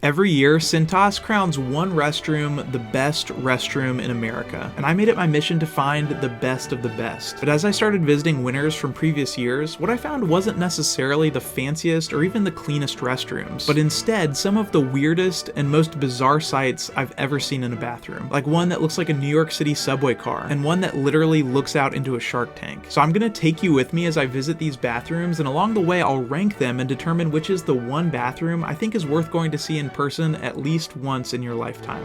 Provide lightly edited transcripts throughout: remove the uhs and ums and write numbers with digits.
Every year, Cintas crowns one restroom the best restroom in America, and I made it my mission to find the best of the best. But as I started visiting winners from previous years, what I found wasn't necessarily the fanciest or even the cleanest restrooms, but instead some of the weirdest and most bizarre sights I've ever seen in a bathroom. Like one that looks like a New York City subway car, and one that literally looks out into a shark tank. So I'm gonna take you with me as I visit these bathrooms, and along the way I'll rank them and determine which is the one bathroom I think is worth going to see in person at least once in your lifetime.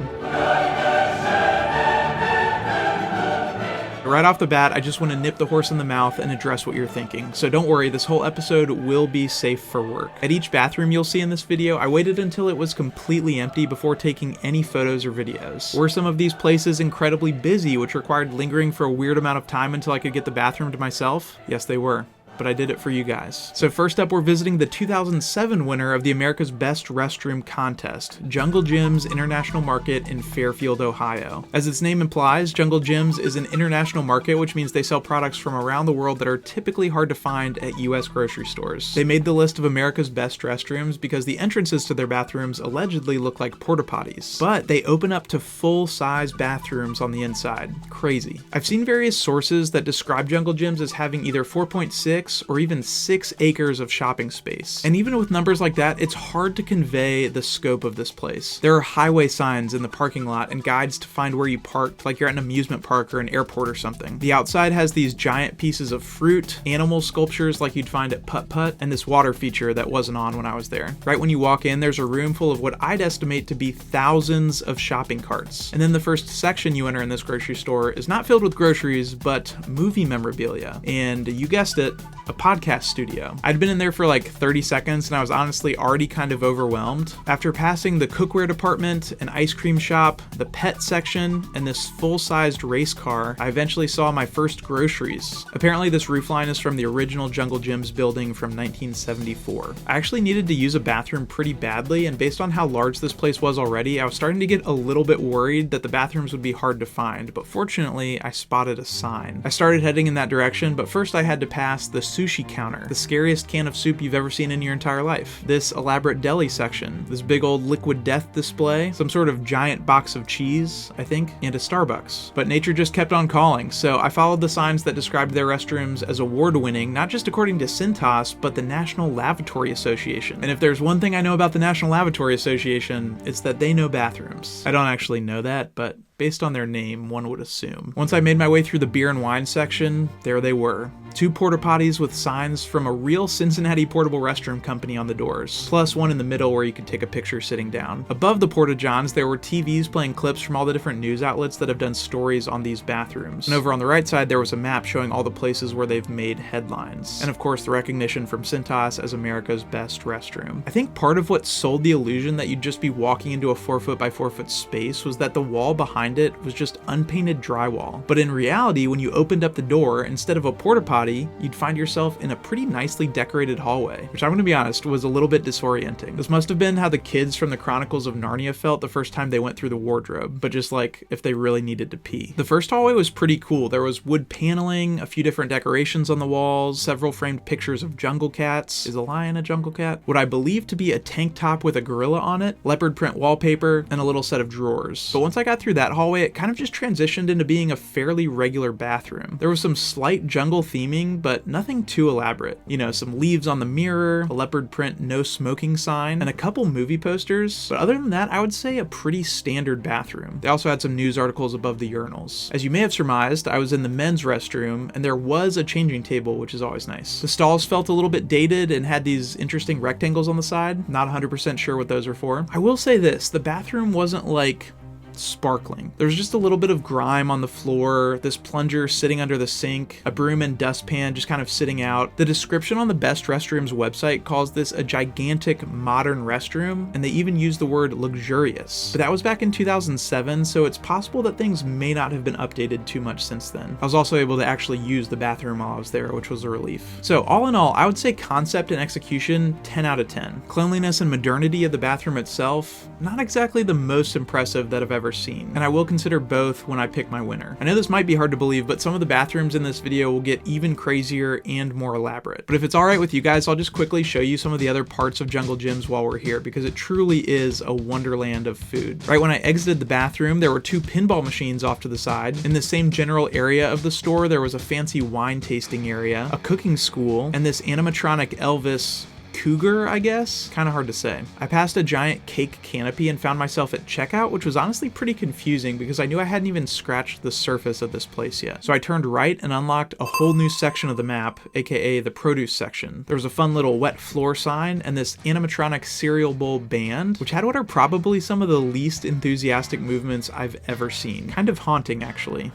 Right off the bat, I just want to nip the horse in the mouth and address what you're thinking. So don't worry, this whole episode will be safe for work. At each bathroom you'll see in this video, I waited until it was completely empty before taking any photos or videos. Were some of these places incredibly busy, which required lingering for a weird amount of time until I could get the bathroom to myself? Yes, they were. But I did it for you guys. So first up, we're visiting the 2007 winner of the America's Best Restroom Contest, Jungle Jim's International Market in Fairfield, Ohio. As its name implies, Jungle Jim's is an international market, which means they sell products from around the world that are typically hard to find at US grocery stores. They made the list of America's best restrooms because the entrances to their bathrooms allegedly look like porta potties, but they open up to full-size bathrooms on the inside. Crazy. I've seen various sources that describe Jungle Jim's as having either 4.6 or even 6 acres of shopping space. And even with numbers like that, it's hard to convey the scope of this place. There are highway signs in the parking lot and guides to find where you parked, like you're at an amusement park or an airport or something. The outside has these giant pieces of fruit, animal sculptures like you'd find at Putt Putt, and this water feature that wasn't on when I was there. Right when you walk in, there's a room full of what I'd estimate to be thousands of shopping carts. And then the first section you enter in this grocery store is not filled with groceries, but movie memorabilia. And you guessed it, a podcast studio. I'd been in there for like 30 seconds and I was honestly already kind of overwhelmed. After passing the cookware department, an ice cream shop, the pet section, and this full-sized race car, I eventually saw my first groceries. Apparently this roofline is from the original Jungle Jim's building from 1974. I actually needed to use a bathroom pretty badly, and based on how large this place was already, I was starting to get a little bit worried that the bathrooms would be hard to find, but fortunately I spotted a sign. I started heading in that direction, but first I had to pass the sushi counter, the scariest can of soup you've ever seen in your entire life, this elaborate deli section, this big old liquid death display, some sort of giant box of cheese, I think, and a Starbucks. But nature just kept on calling, so I followed the signs that described their restrooms as award-winning, not just according to Cintas, but the National Lavatory Association. And if there's one thing I know about the National Lavatory Association, it's that they know bathrooms. I don't actually know that, but based on their name, one would assume. Once I made my way through the beer and wine section, there they were. 2 porta potties with signs from a real Cincinnati portable restroom company on the doors, plus one in the middle where you could take a picture sitting down. Above the porta johns, there were TVs playing clips from all the different news outlets that have done stories on these bathrooms. And over on the right side, there was a map showing all the places where they've made headlines. And of course, the recognition from Cintas as America's best restroom. I think part of what sold the illusion that you'd just be walking into a 4-foot by 4-foot space was that the wall behind it was just unpainted drywall. But in reality, when you opened up the door, instead of a porta potty, you'd find yourself in a pretty nicely decorated hallway, which I'm gonna be honest, was a little bit disorienting. This must have been how the kids from the Chronicles of Narnia felt the first time they went through the wardrobe, but just like if they really needed to pee. The first hallway was pretty cool. There was wood paneling, a few different decorations on the walls, several framed pictures of jungle cats. Is a lion a jungle cat? What I believe to be a tank top with a gorilla on it, leopard print wallpaper, and a little set of drawers. But once I got through that hallway, it kind of just transitioned into being a fairly regular bathroom. There was some slight jungle theming, but nothing too elaborate. You know, some leaves on the mirror, a leopard print no smoking sign, and a couple movie posters. But other than that, I would say a pretty standard bathroom. They also had some news articles above the urinals. As you may have surmised, I was in the men's restroom, and there was a changing table, which is always nice. The stalls felt a little bit dated and had these interesting rectangles on the side. Not 100% sure what those are for. I will say this, the bathroom wasn't like sparkling. There's just a little bit of grime on the floor, this plunger sitting under the sink, a broom and dustpan just kind of sitting out. The description on the Best Restrooms website calls this a gigantic modern restroom, and they even use the word luxurious. But that was back in 2007, so it's possible that things may not have been updated too much since then. I was also able to actually use the bathroom while I was there, which was a relief. So all in all, I would say concept and execution, 10 out of 10. Cleanliness and modernity of the bathroom itself, not exactly the most impressive that I've ever ever seen, and I will consider both when I pick my winner. I know this might be hard to believe, but some of the bathrooms in this video will get even crazier and more elaborate. But if it's alright with you guys, I'll just quickly show you some of the other parts of Jungle Gyms while we're here, because it truly is a wonderland of food. Right when I exited the bathroom, there were 2 pinball machines off to the side. In the same general area of the store, there was a fancy wine tasting area, a cooking school, and this animatronic Elvis cougar, I guess? Kind of hard to say. I passed a giant cake canopy and found myself at checkout, which was honestly pretty confusing because I knew I hadn't even scratched the surface of this place yet. So I turned right and unlocked a whole new section of the map, aka the produce section. There was a fun little wet floor sign and this animatronic cereal bowl band, which had what are probably some of the least enthusiastic movements I've ever seen. Kind of haunting, actually.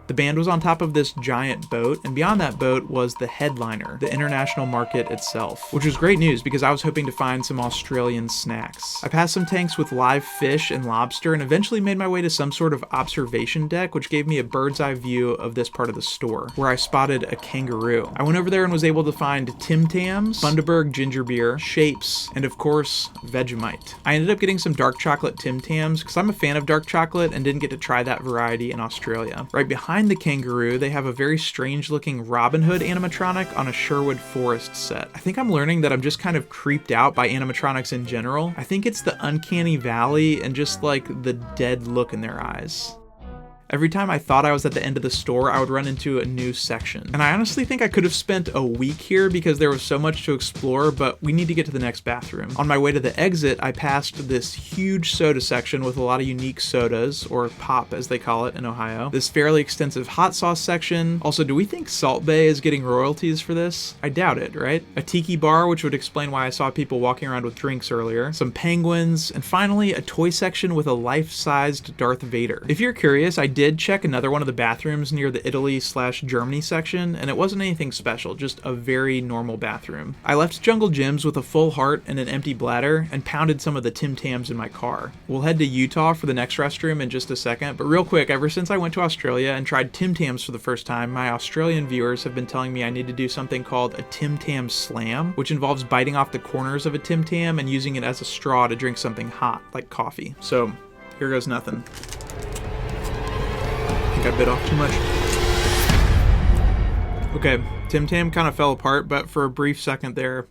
The band was on top of this giant boat, and beyond that boat was the headliner, the international market itself, which was great news because I was hoping to find some Australian snacks. I passed some tanks with live fish and lobster and eventually made my way to some sort of observation deck, which gave me a bird's eye view of this part of the store, where I spotted a kangaroo. I went over there and was able to find Tim Tams, Bundaberg ginger beer, shapes, and of course, Vegemite. I ended up getting some dark chocolate Tim Tams because I'm a fan of dark chocolate and didn't get to try that variety in Australia. Right behind the kangaroo, they have a very strange looking Robin Hood animatronic on a Sherwood Forest set. I think I'm learning that I'm just kind of creeped out by animatronics in general. I think it's the uncanny valley and just like the dead look in their eyes. Every time I thought I was at the end of the store, I would run into a new section. And I honestly think I could have spent a week here because there was so much to explore, but we need to get to the next bathroom. On my way to the exit, I passed this huge soda section with a lot of unique sodas, or pop as they call it in Ohio. This fairly extensive hot sauce section. Also, do we think Salt Bae is getting royalties for this? I doubt it, right? A tiki bar, which would explain why I saw people walking around with drinks earlier. Some penguins, and finally a toy section with a life-sized Darth Vader. If you're curious, I did check another one of the bathrooms near the Italy/Germany section, and it wasn't anything special, just a very normal bathroom. I left Jungle Gyms with a full heart and an empty bladder, and pounded some of the Tim Tams in my car. We'll head to Utah for the next restroom in just a second, but real quick, ever since I went to Australia and tried Tim Tams for the first time, my Australian viewers have been telling me I need to do something called a Tim Tam slam, which involves biting off the corners of a Tim Tam and using it as a straw to drink something hot, like coffee. So, here goes nothing. I bit off too much. Okay, Tim Tam kind of fell apart, but for a brief second there,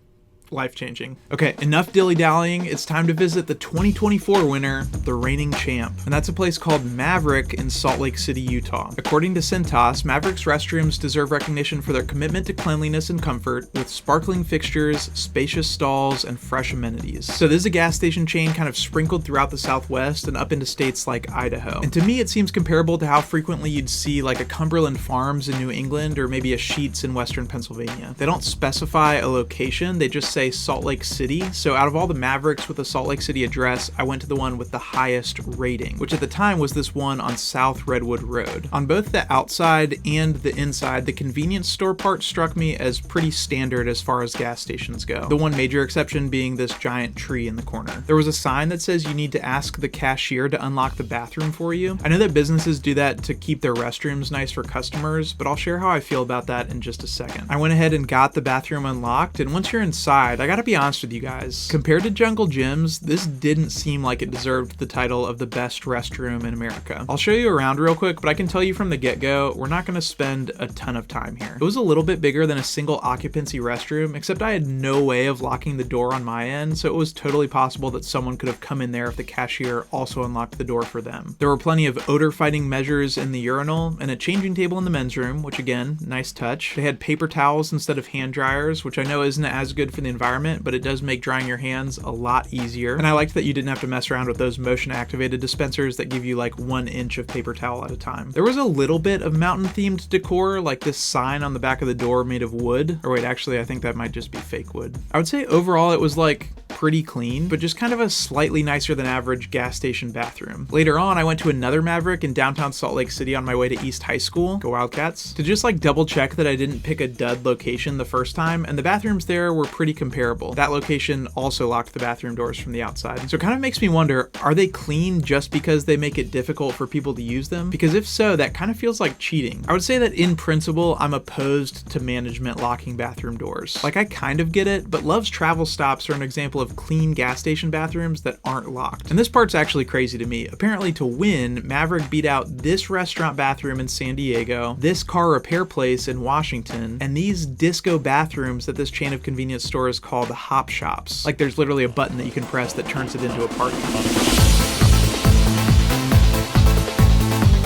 life-changing. Okay, enough dilly-dallying. It's time to visit the 2024 winner, the reigning champ. And that's a place called Maverick in Salt Lake City, Utah. According to Cintas, Maverick's restrooms deserve recognition for their commitment to cleanliness and comfort, with sparkling fixtures, spacious stalls, and fresh amenities. So this is a gas station chain kind of sprinkled throughout the Southwest and up into states like Idaho. And to me, it seems comparable to how frequently you'd see like a Cumberland Farms in New England or maybe a Sheetz in Western Pennsylvania. They don't specify a location, they just say Salt Lake City. So out of all the Mavericks with a Salt Lake City address, I went to the one with the highest rating, which at the time was this one on South Redwood Road. On both the outside and the inside, the convenience store part struck me as pretty standard as far as gas stations go. The one major exception being this giant tree in the corner. There was a sign that says you need to ask the cashier to unlock the bathroom for you. I know that businesses do that to keep their restrooms nice for customers, but I'll share how I feel about that in just a second. I went ahead and got the bathroom unlocked, and once you're inside, I gotta be honest with you guys, compared to Jungle Gyms, this didn't seem like it deserved the title of the best restroom in America. I'll show you around real quick, but I can tell you from the get-go, we're not gonna spend a ton of time here. It was a little bit bigger than a single occupancy restroom, except I had no way of locking the door on my end, so it was totally possible that someone could have come in there if the cashier also unlocked the door for them. There were plenty of odor-fighting measures in the urinal, and a changing table in the men's room, which again, nice touch. They had paper towels instead of hand dryers, which I know isn't as good for the environment, but it does make drying your hands a lot easier. And I liked that you didn't have to mess around with those motion activated dispensers that give you like 1 inch of paper towel at a time. There was a little bit of mountain themed decor, like this sign on the back of the door made of wood. Or wait, actually, I think that might just be fake wood. I would say overall it was like pretty clean, but just kind of a slightly nicer than average gas station bathroom. Later on, I went to another Maverick in downtown Salt Lake City on my way to East High School, go Wildcats, to just like double check that I didn't pick a dud location the first time, and the bathrooms there were pretty comparable. That location also locked the bathroom doors from the outside. So it kind of makes me wonder, are they clean just because they make it difficult for people to use them? Because if so, that kind of feels like cheating. I would say that in principle, I'm opposed to management locking bathroom doors. Like, I kind of get it, but Love's Travel Stops are an example of clean gas station bathrooms that aren't locked. And this part's actually crazy to me. Apparently, to win, Maverick beat out this restaurant bathroom in San Diego, this car repair place in Washington, and these disco bathrooms that this chain of convenience stores called Hop Shops. Like, there's literally a button that you can press that turns it into a party.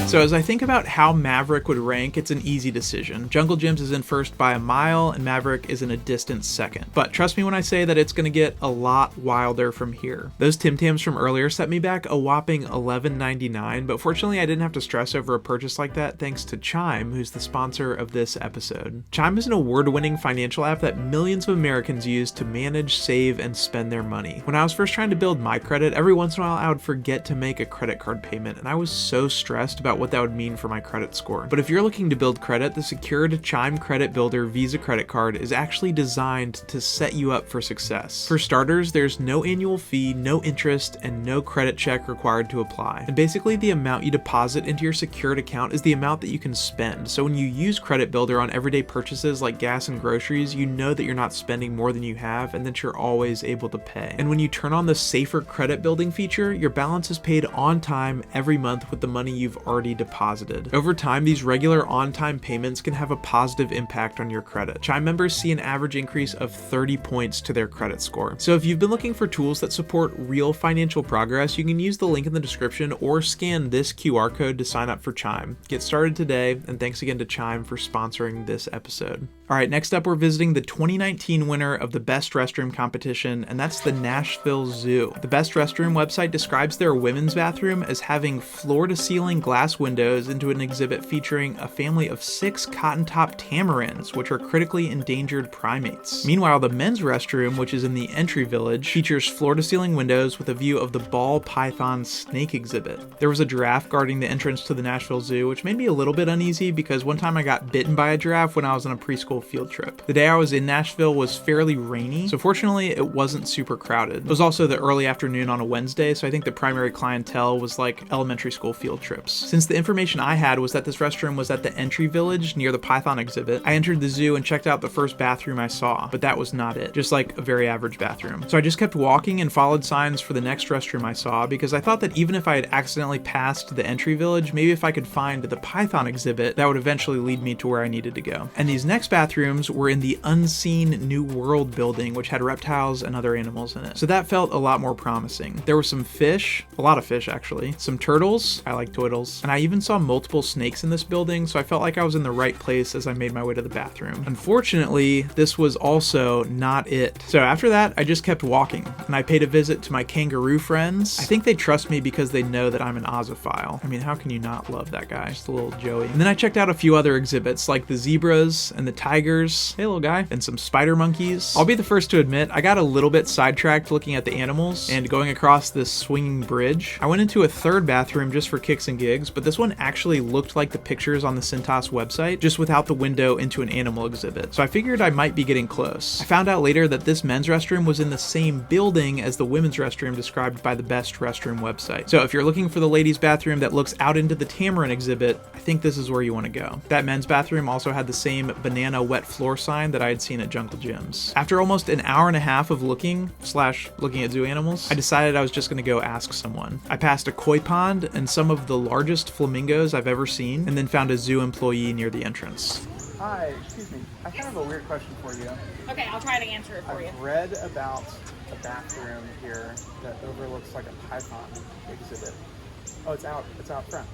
So as I think about how Maverick would rank, it's an easy decision. Jungle Gyms is in first by a mile, and Maverick is in a distant second. But trust me when I say that it's gonna get a lot wilder from here. Those Tim Tams from earlier set me back a whopping $11.99, but fortunately I didn't have to stress over a purchase like that thanks to Chime, who's the sponsor of this episode. Chime is an award-winning financial app that millions of Americans use to manage, save, and spend their money. When I was first trying to build my credit, every once in a while I would forget to make a credit card payment, and I was so stressed about what that would mean for my credit score. But if you're looking to build credit, the secured Chime Credit Builder Visa credit card is actually designed to set you up for success. For starters, there's no annual fee, no interest, and no credit check required to apply. And basically the amount you deposit into your secured account is the amount that you can spend. So when you use Credit Builder on everyday purchases like gas and groceries, you know that you're not spending more than you have and that you're always able to pay. And when you turn on the safer credit building feature, your balance is paid on time every month with the money you've already deposited. Over time, these regular on-time payments can have a positive impact on your credit. Chime members see an average increase of 30 points to their credit score. So if you've been looking for tools that support real financial progress, you can use the link in the description or scan this QR code to sign up for Chime. Get started today, and thanks again to Chime for sponsoring this episode. All right, next up, we're visiting the 2019 winner of the Best Restroom competition, and that's the Nashville Zoo. The Best Restroom website describes their women's bathroom as having floor-to-ceiling glass windows into an exhibit featuring a family of 6 cotton-top tamarins, which are critically endangered primates. Meanwhile, the men's restroom, which is in the entry village, features floor-to-ceiling windows with a view of the ball python snake exhibit. There was a giraffe guarding the entrance to the Nashville Zoo, which made me a little bit uneasy because one time I got bitten by a giraffe when I was on a preschool field trip. The day I was in Nashville was fairly rainy, so fortunately it wasn't super crowded. It was also the early afternoon on a Wednesday, so I think the primary clientele was like elementary school field trips. Since the information I had was that this restroom was at the entry village near the python exhibit, I entered the zoo and checked out the first bathroom I saw, but that was not it. Just like a very average bathroom. So I just kept walking and followed signs for the next restroom I saw because I thought that even if I had accidentally passed the entry village, maybe if I could find the python exhibit, that would eventually lead me to where I needed to go. And these next bathrooms were in the Unseen New World building, which had reptiles and other animals in it. So that felt a lot more promising. There were some fish, a lot of fish actually, some turtles, I like turtles, and I even saw multiple snakes in this building, so I felt like I was in the right place as I made my way to the bathroom. Unfortunately, this was also not it. So after that, I just kept walking, and I paid a visit to my kangaroo friends. I think they trust me because they know that I'm an Ozophile. I mean, how can you not love that guy? Just a little Joey. And then I checked out a few other exhibits, like the zebras and the tigers, hey little guy, and some spider monkeys. I'll be the first to admit, I got a little bit sidetracked looking at the animals and going across this swinging bridge. I went into a third bathroom just for kicks and gigs, but this one actually looked like the pictures on the Cintas website, just without the window into an animal exhibit. So I figured I might be getting close. I found out later that this men's restroom was in the same building as the women's restroom described by the Best Restroom website. So if you're looking for the ladies' bathroom that looks out into the tamarin exhibit, I think this is where you want to go. That men's bathroom also had the same banana wet floor sign that I had seen at Jungle Gyms. After almost an hour and a half of looking at zoo animals, I decided I was just going to go ask someone. I passed a koi pond and some of the largest flamingos I've ever seen, and then found a zoo employee near the entrance. Hi, excuse me. I kind of have a weird question for you. Okay, I'll try to answer it for you. I've read about a bathroom here that overlooks like a python exhibit. Oh, it's out front.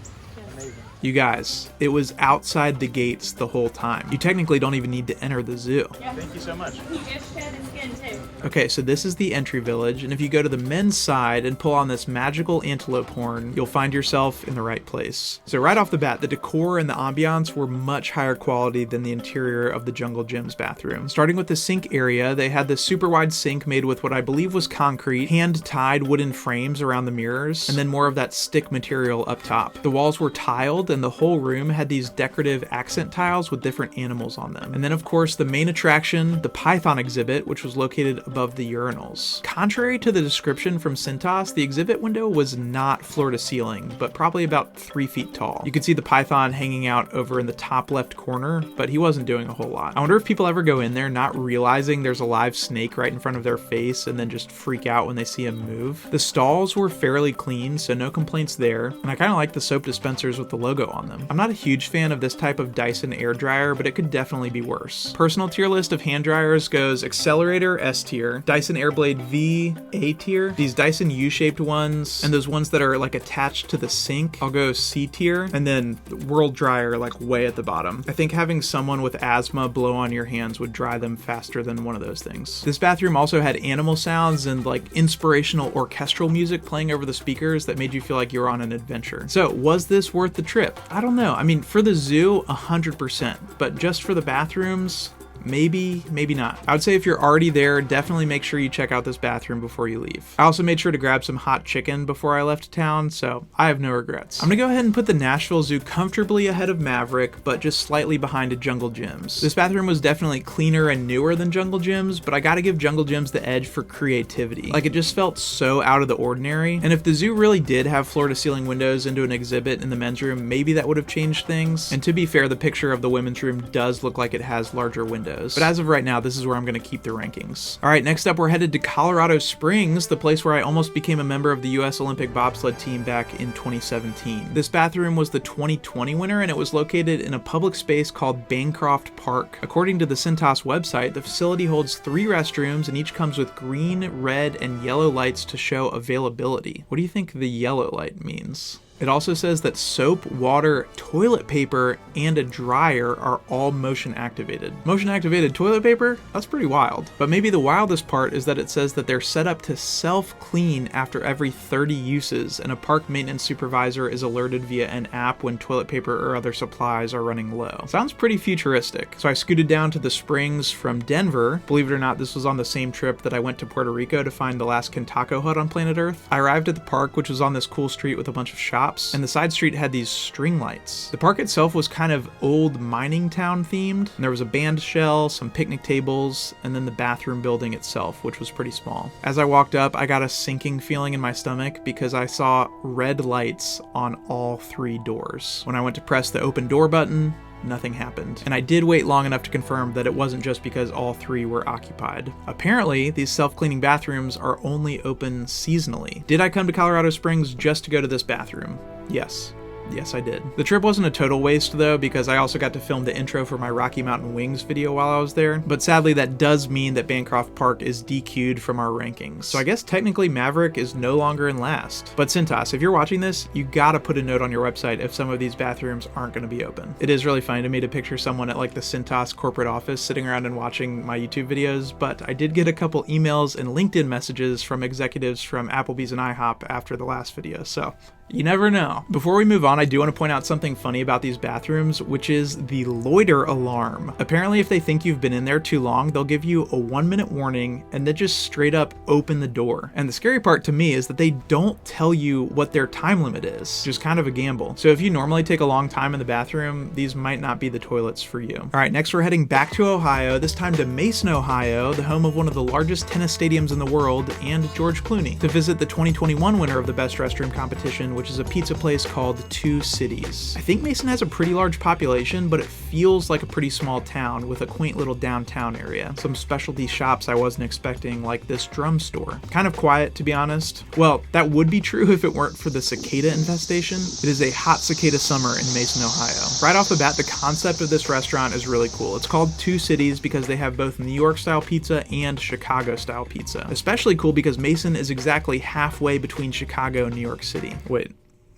Amazing. You guys, it was outside the gates the whole time. You technically don't even need to enter the zoo. Yeah. Thank you so much. You just shed his skin too. Okay, so this is the entry village, and if you go to the men's side and pull on this magical antelope horn, you'll find yourself in the right place. So right off the bat, the decor and the ambiance were much higher quality than the interior of the Jungle Gyms bathroom. Starting with the sink area, they had this super wide sink made with what I believe was concrete, hand-tied wooden frames around the mirrors, and then more of that stick material up top. The walls were were tiled, and the whole room had these decorative accent tiles with different animals on them. And then of course the main attraction, the Python exhibit, which was located above the urinals. Contrary to the description from Cintas, the exhibit window was not floor to ceiling, but probably about 3 feet tall. You could see the Python hanging out over in the top left corner, but he wasn't doing a whole lot. I wonder if people ever go in there not realizing there's a live snake right in front of their face and then just freak out when they see him move. The stalls were fairly clean, so no complaints there, and I kind of like the soap dispensers with the logo on them. I'm not a huge fan of this type of Dyson air dryer, but it could definitely be worse. Personal tier list of hand dryers goes Accelerator S tier, Dyson Airblade V A tier, these Dyson U-shaped ones, and those ones that are like attached to the sink, I'll go C tier, and then World Dryer like way at the bottom. I think having someone with asthma blow on your hands would dry them faster than one of those things. This bathroom also had animal sounds and like inspirational orchestral music playing over the speakers that made you feel like you were on an adventure. So was this worth the trip? I don't know. I mean, for the zoo, 100%, but just for the bathrooms, maybe, maybe not. I would say if you're already there, definitely make sure you check out this bathroom before you leave. I also made sure to grab some hot chicken before I left town, so I have no regrets. I'm gonna go ahead and put the Nashville Zoo comfortably ahead of Maverick, but just slightly behind a Jungle Jim's. This bathroom was definitely cleaner and newer than Jungle Jim's, but I gotta give Jungle Jim's the edge for creativity. Like, it just felt so out of the ordinary, and if the zoo really did have floor-to-ceiling windows into an exhibit in the men's room, maybe that would have changed things. And to be fair, the picture of the women's room does look like it has larger windows. But as of right now, this is where I'm going to keep the rankings. All right, next up, we're headed to Colorado Springs, the place where I almost became a member of the U.S. Olympic bobsled team back in 2017. This bathroom was the 2020 winner, and it was located in a public space called Bancorp Park. According to the Cintas website, the facility holds 3 restrooms, and each comes with green, red, and yellow lights to show availability. What do you think the yellow light means? It also says that soap, water, toilet paper, and a dryer are all motion activated. Motion activated toilet paper? That's pretty wild. But maybe the wildest part is that it says that they're set up to self-clean after every 30 uses, and a park maintenance supervisor is alerted via an app when toilet paper or other supplies are running low. Sounds pretty futuristic. So I scooted down to the Springs from Denver. Believe it or not, this was on the same trip that I went to Puerto Rico to find the last Kentaco hut on planet Earth. I arrived at the park, which was on this cool street with a bunch of shops, and the side street had these string lights. The park itself was kind of old mining town themed, and there was a band shell, some picnic tables, and then the bathroom building itself, which was pretty small. As I walked up, I got a sinking feeling in my stomach because I saw red lights on all 3 doors. When I went to press the open door button, nothing happened. And I did wait long enough to confirm that it wasn't just because all 3 were occupied. Apparently, these self-cleaning bathrooms are only open seasonally. Did I come to Colorado Springs just to go to this bathroom? Yes. Yes, I did. The trip wasn't a total waste though, because I also got to film the intro for my Rocky Mountain Wings video while I was there, but sadly that does mean that Bancroft Park is DQ'd from our rankings. So I guess technically Maverick is no longer in last. But Cintas, if you're watching this, you gotta put a note on your website if some of these bathrooms aren't gonna be open. It is really funny to me to picture someone at like the Cintas corporate office sitting around and watching my YouTube videos, but I did get a couple emails and LinkedIn messages from executives from Applebee's and IHOP after the last video, so you never know. Before we move on, I do want to point out something funny about these bathrooms, which is the loiter alarm. Apparently, if they think you've been in there too long, they'll give you a 1-minute warning and then just straight up open the door. And the scary part to me is that they don't tell you what their time limit is, which is kind of a gamble. So if you normally take a long time in the bathroom, these might not be the toilets for you. All right, next we're heading back to Ohio, this time to Mason, Ohio, the home of one of the largest tennis stadiums in the world, and George Clooney, to visit the 2021 winner of the Best Restroom competition, which is a pizza place called 2 Cities. I think Mason has a pretty large population, but it feels like a pretty small town with a quaint little downtown area. Some specialty shops I wasn't expecting, like this drum store. Kind of quiet, to be honest. Well, that would be true if it weren't for the cicada infestation. It is a hot cicada summer in Mason, Ohio. Right off the bat, the concept of this restaurant is really cool. It's called 2 Cities because they have both New York style pizza and Chicago style pizza. Especially cool because Mason is exactly halfway between Chicago and New York City. Wait,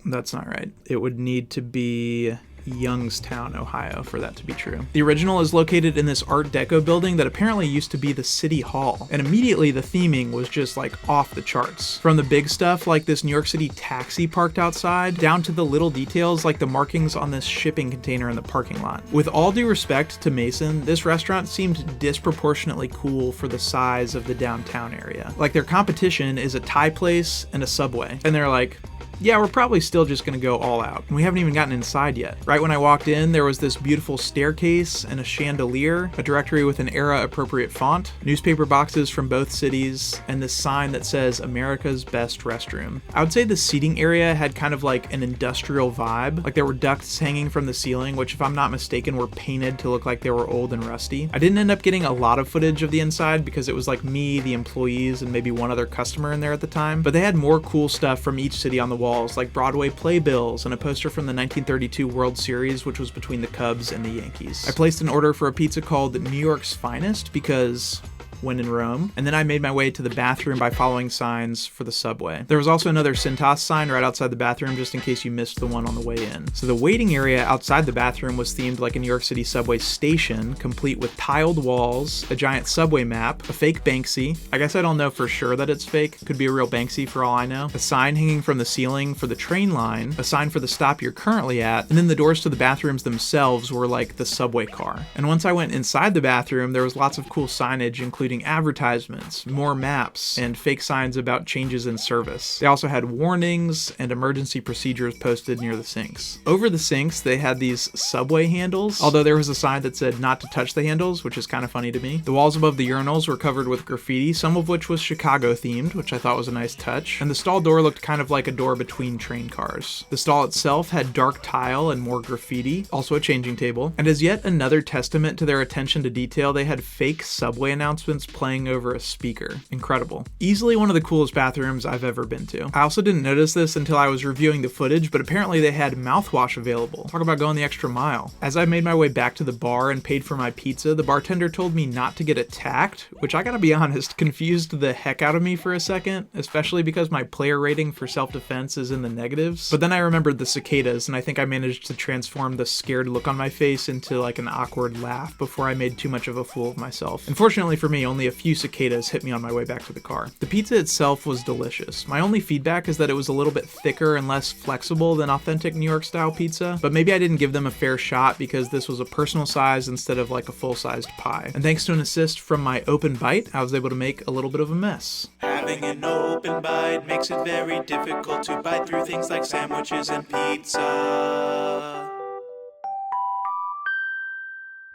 that's not right. It would need to be Youngstown, Ohio for that to be true. The original is located in this Art Deco building that apparently used to be the city hall, and immediately the theming was just like off the charts. From the big stuff like this New York City taxi parked outside, down to the little details like the markings on this shipping container in the parking lot. With all due respect to Mason, this restaurant seemed disproportionately cool for the size of the downtown area. Like their competition is a Thai place and a Subway, and they're like, yeah, we're probably still just gonna go all out. And we haven't even gotten inside yet. Right when I walked in, there was this beautiful staircase and a chandelier, a directory with an era-appropriate font, newspaper boxes from both cities, and this sign that says America's Best Restroom. I would say the seating area had kind of like an industrial vibe. Like there were ducts hanging from the ceiling, which if I'm not mistaken were painted to look like they were old and rusty. I didn't end up getting a lot of footage of the inside because it was like me, the employees, and maybe one other customer in there at the time, but they had more cool stuff from each city on the walls, like Broadway playbills and a poster from the 1932 World Series, which was between the Cubs and the Yankees. I placed an order for a pizza called New York's Finest because when in Rome, and then I made my way to the bathroom by following signs for the subway. There was also another Cintas sign right outside the bathroom just in case you missed the one on the way in. So the waiting area outside the bathroom was themed like a New York City subway station, complete with tiled walls, a giant subway map, a fake Banksy. I guess I don't know for sure that it's fake. Could be a real Banksy for all I know. A sign hanging from the ceiling for the train line, a sign for the stop you're currently at, and then the doors to the bathrooms themselves were like the subway car. And once I went inside the bathroom, there was lots of cool signage, including advertisements, more maps, and fake signs about changes in service. They also had warnings and emergency procedures posted near the sinks. Over the sinks, they had these subway handles, although there was a sign that said not to touch the handles, which is kind of funny to me. The walls above the urinals were covered with graffiti, some of which was Chicago themed, which I thought was a nice touch, and the stall door looked kind of like a door between train cars. The stall itself had dark tile and more graffiti, also a changing table, and as yet another testament to their attention to detail, they had fake subway announcements playing over a speaker. Incredible. Easily one of the coolest bathrooms I've ever been to. I also didn't notice this until I was reviewing the footage, but apparently they had mouthwash available. Talk about going the extra mile. As I made my way back to the bar and paid for my pizza, the bartender told me not to get attacked, which I gotta be honest, confused the heck out of me for a second, especially because my player rating for self-defense is in the negatives. But then I remembered the cicadas, and I think I managed to transform the scared look on my face into like an awkward laugh before I made too much of a fool of myself. Unfortunately for me, only a few cicadas hit me on my way back to the car. The pizza itself was delicious. My only feedback is that it was a little bit thicker and less flexible than authentic New York style pizza, but maybe I didn't give them a fair shot because this was a personal size instead of like a full-sized pie. And thanks to an assist from my open bite, I was able to make a little bit of a mess. Having an open bite makes it very difficult to bite through things like sandwiches and pizza.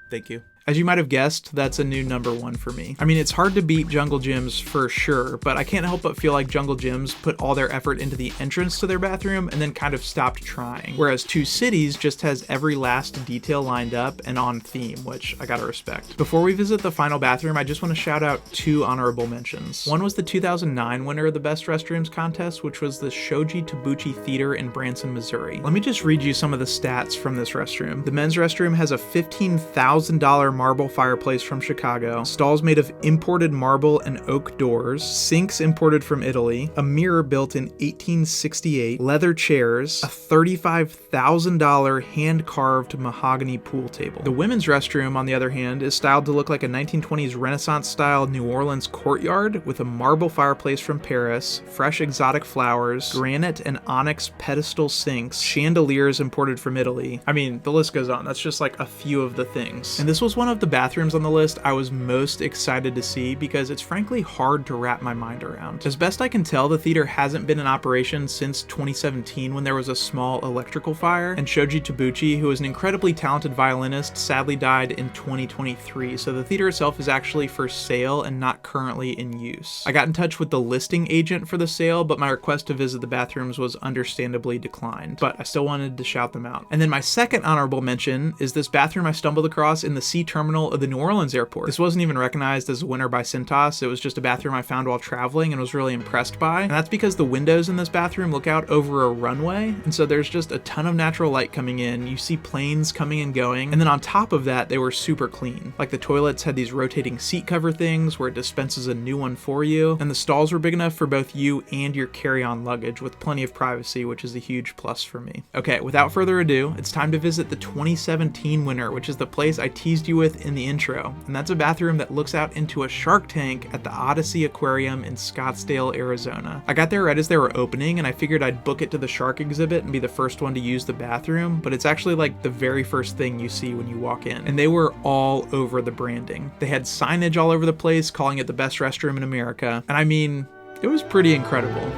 Thank you. As you might have guessed, that's a new number one for me. I mean, it's hard to beat Jungle Gyms for sure, but I can't help but feel like Jungle Gyms put all their effort into the entrance to their bathroom and then kind of stopped trying. Whereas Two Cities just has every last detail lined up and on theme, which I gotta respect. Before we visit the final bathroom, I just want to shout out two honorable mentions. One was the 2009 winner of the Best Restrooms contest, which was the Shoji Tabuchi Theater in Branson, Missouri. Let me just read you some of the stats from this restroom. The men's restroom has a $15,000 marble fireplace from Chicago, stalls made of imported marble and oak doors, sinks imported from Italy, a mirror built in 1868, leather chairs, a $35,000 hand-carved mahogany pool table. The women's restroom, on the other hand, is styled to look like a 1920s Renaissance-style New Orleans courtyard with a marble fireplace from Paris, fresh exotic flowers, granite and onyx pedestal sinks, chandeliers imported from Italy. I mean, the list goes on. That's just like a few of the things. And this was one of the bathrooms on the list I was most excited to see because it's frankly hard to wrap my mind around. As best I can tell, the theater hasn't been in operation since 2017 when there was a small electrical fire, and Shoji Tabuchi, who is an incredibly talented violinist, sadly died in 2023, so the theater itself is actually for sale and not currently in use. I got in touch with the listing agent for the sale, but my request to visit the bathrooms was understandably declined, but I still wanted to shout them out. And then my second honorable mention is this bathroom I stumbled across in the C terminal of the New Orleans airport. This wasn't even recognized as a winner by Cintas. It was just a bathroom I found while traveling and was really impressed by. And that's because the windows in this bathroom look out over a runway. And so there's just a ton of natural light coming in. You see planes coming and going. And then on top of that, they were super clean. Like the toilets had these rotating seat cover things where it dispenses a new one for you. And the stalls were big enough for both you and your carry-on luggage with plenty of privacy, which is a huge plus for me. Okay, without further ado, it's time to visit the 2017 winner, which is the place I teased you with in the intro, and that's a bathroom that looks out into a shark tank at the Odyssey Aquarium in Scottsdale, Arizona. I got there right as they were opening, and I figured I'd book it to the shark exhibit and be the first one to use the bathroom, but it's actually like the very first thing you see when you walk in, and they were all over the branding. They had signage all over the place calling it the best restroom in America, and I mean, it was pretty incredible.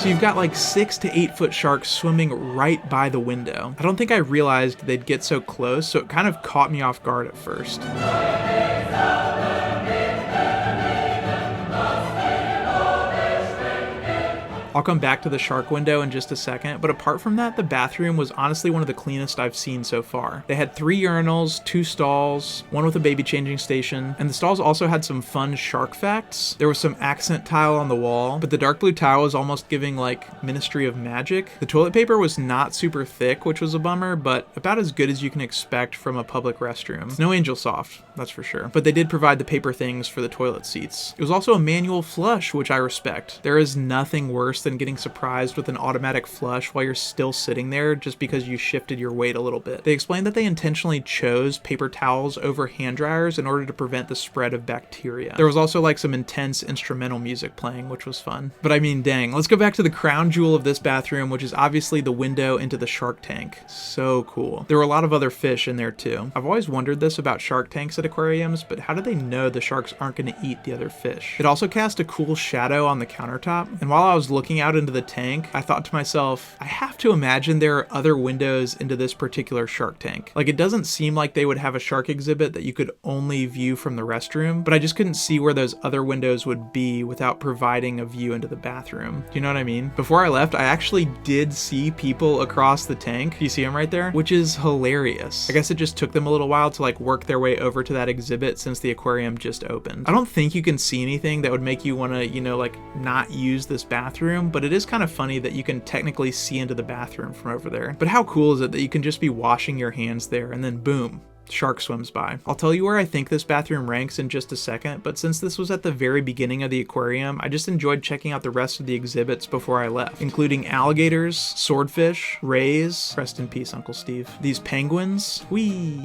So you've got like 6 to 8 foot sharks swimming right by the window. I don't think I realized they'd get so close, so it kind of caught me off guard at first. I'll come back to the shark window in just a second, but apart from that, the bathroom was honestly one of the cleanest I've seen so far. They had 3 urinals, 2 stalls, one with a baby changing station, and the stalls also had some fun shark facts. There was some accent tile on the wall, but the dark blue tile was almost giving like Ministry of Magic. The toilet paper was not super thick, which was a bummer, but about as good as you can expect from a public restroom. No Angel Soft, that's for sure. But they did provide the paper things for the toilet seats. It was also a manual flush, which I respect. There is nothing worse than getting surprised with an automatic flush while you're still sitting there just because you shifted your weight a little bit. They explained that they intentionally chose paper towels over hand dryers in order to prevent the spread of bacteria. There was also like some intense instrumental music playing, which was fun. But I mean, dang, let's go back to the crown jewel of this bathroom, which is obviously the window into the shark tank. So cool. There were a lot of other fish in there too. I've always wondered this about shark tanks at aquariums, but how do they know the sharks aren't going to eat the other fish? It also cast a cool shadow on the countertop, and while I was looking out into the tank, I thought to myself, I have to imagine there are other windows into this particular shark tank. Like, it doesn't seem like they would have a shark exhibit that you could only view from the restroom, but I just couldn't see where those other windows would be without providing a view into the bathroom. Do you know what I mean? Before I left, I actually did see people across the tank. You see them right there? Which is hilarious. I guess it just took them a little while to like work their way over to that exhibit since the aquarium just opened. I don't think you can see anything that would make you want to, like not use this bathroom, but it is kind of funny that you can technically see into the bathroom from over there. But how cool is it that you can just be washing your hands there and then boom, shark swims by. I'll tell you where I think this bathroom ranks in just a second, but since this was at the very beginning of the aquarium, I just enjoyed checking out the rest of the exhibits before I left, including alligators, swordfish, rays, rest in peace Uncle Steve, these penguins,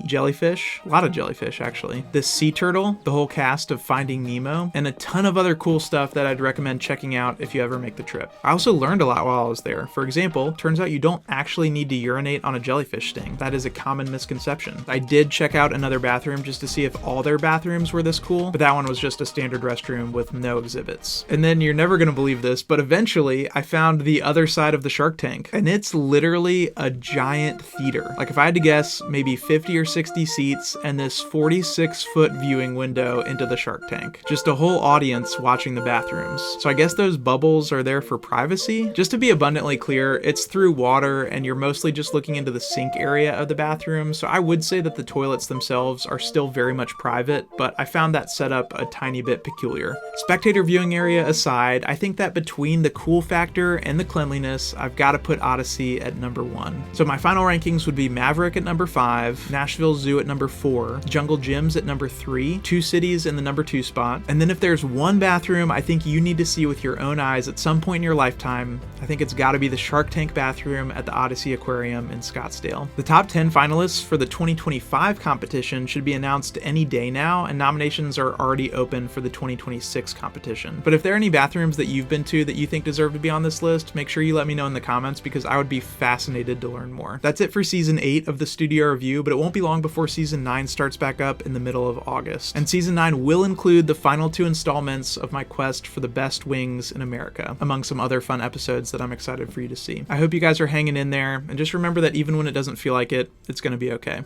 jellyfish, a lot of jellyfish actually, this sea turtle, the whole cast of Finding Nemo, and a ton of other cool stuff that I'd recommend checking out if you ever make the trip. I also learned a lot while I was there. For example, turns out you don't actually need to urinate on a jellyfish sting. That is a common misconception. I did check out another bathroom just to see if all their bathrooms were this cool, but that one was just a standard restroom with no exhibits. And then you're never gonna believe this, but eventually I found the other side of the shark tank, and it's literally a giant theater. Like, if I had to guess, maybe 50 or 60 seats and this 46-foot viewing window into the shark tank. Just a whole audience watching the bathrooms. So I guess those bubbles are there for privacy. Just to be abundantly clear, it's through water and you're mostly just looking into the sink area of the bathroom, so I would say that the toilets themselves are still very much private, but I found that setup a tiny bit peculiar. Spectator viewing area aside, I think that between the cool factor and the cleanliness, I've got to put Odyssey at number 1. So my final rankings would be Maverick at number 5, Nashville Zoo at number 4, Jungle Gyms at number 3, Two Cities in the number 2 spot, and then if there's one bathroom I think you need to see with your own eyes at some point in your lifetime, I think it's got to be the Shark Tank bathroom at the Odyssey Aquarium in Scottsdale. The top 10 finalists for the 2025 competition should be announced any day now, and nominations are already open for the 2026 competition. But if there are any bathrooms that you've been to that you think deserve to be on this list, make sure you let me know in the comments because I would be fascinated to learn more. That's it for season 8 of the Studio Review, but it won't be long before season 9 starts back up in the middle of August. And season 9 will include the final 2 installments of my quest for the best wings in America, among some other fun episodes that I'm excited for you to see. I hope you guys are hanging in there, and just remember that even when it doesn't feel like it, it's gonna be okay.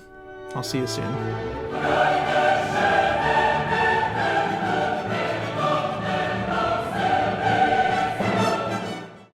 I'll see you soon.